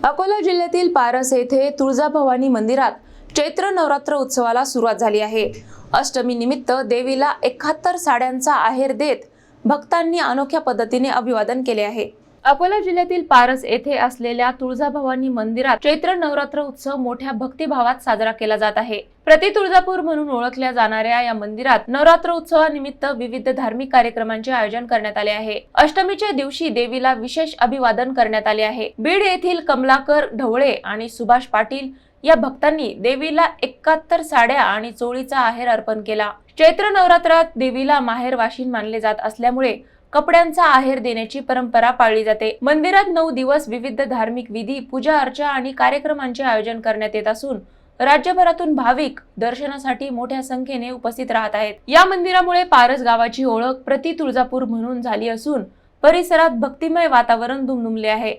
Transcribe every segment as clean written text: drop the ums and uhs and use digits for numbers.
अकोला जिल्ह्यातील पारस येथे तुळजाभवानी मंदिरात चैत्र नवरात्र उत्सवाला सुरुवात झाली आहे। अष्टमी निमित्त देवीला 71 साड्यांचा आहेर देत भक्तांनी अनोख्या पद्धतीने अभिवादन केले आहे। अकोला जिल्ह्यातील पारस येथे असलेल्या तुळजाभवानी मंदिरात चैत्र नवरात्र उत्सव मोठ्या भक्तिभावात साजरा केला जात आहे। प्रति तुळजापूर म्हणून ओळखल्या जाणाऱ्या या मंदिरात नवरात्र उत्सवानिमित्त विविध धार्मिक कार्यक्रमांचे आयोजन करण्यात आले आहे। अष्टमीच्या दिवशी देवीला विशेष अभिवादन करण्यात आले आहे। बीड येथील कमलाकर ढवळे आणि सुभाष पाटील या भक्तांनी देवीला 71 साड्या आणि चोळीचा आहेर अर्पण केला। चैत्र नवरात्रात देवीला माहेर वाशीन मानले जात असल्यामुळे कपड्यांचा आहेर देण्याची परंपरा पाळली जाते। मंदिरात 9 दिवस विविध धार्मिक विधी, पूजा अर्चा आणि कार्यक्रमांचे आयोजन करण्यात येत असून राज्यभरातून भाविक दर्शनासाठी मोठ्या संख्येने उपस्थित राहत आहेत। या मंदिरामुळे पारस गावाची ओळख प्रति तुळजापूर म्हणून झाली असून परिसरात भक्तिमय वातावरण दुमदुमले आहे।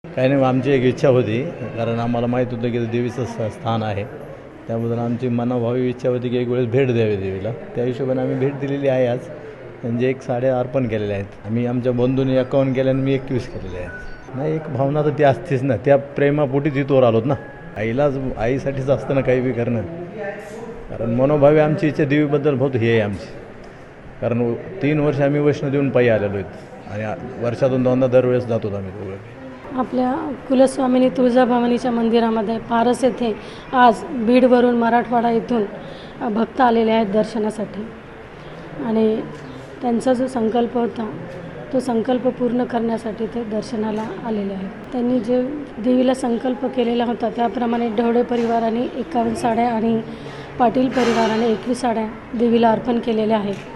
काही नाही, आमची एक इच्छा होती, कारण आम्हाला माहीत होतं की देवीचं स्थान आहे, त्याबद्दल आमची मनाभावी इच्छा होती की एक वेळेस भेट द्यावी देवीला। त्या हिशोबाने आम्ही भेट दिलेली आहे। आज म्हणजे 1 साड्या अर्पण केलेल्या आहेत। आम्ही आमच्या बंधूंनी 51 केल्या आणि मी 21 केलेल्या आहेत। नाही, एक भावना तर ती असतेच ना, त्या प्रेमापोटी तिथवर आलोत ना। आईसाठीच असतं ना काही बी करणं, कारण मनोभावी आमची इच्छा देवीबद्दल बहुत हे आहे आमची। कारण 3 वर्ष आम्ही वैष्णो देऊन पायी आलेलो आहेत आणि वर्षातून 2दा दरवेळेस जातो आम्ही दोघं। आपल्या कुलस्वामिनी तुळजाभवानीच्या मंदिरामध्ये पारस येथे आज बीडवरून मराठवाडा येथून भक्त आलेले आहेत दर्शनासाठी आणि त्यांचा जो संकल्प होता तो संकल्प पूर्ण करण्यासाठी ते दर्शनाला आलेले आहेत। त्यांनी जे देवीला संकल्प केलेला होता त्याप्रमाणे ढवळे परिवाराने 51 साड्या आणि पाटील परिवाराने 21 साड्या देवीला अर्पण केलेल्या आहेत।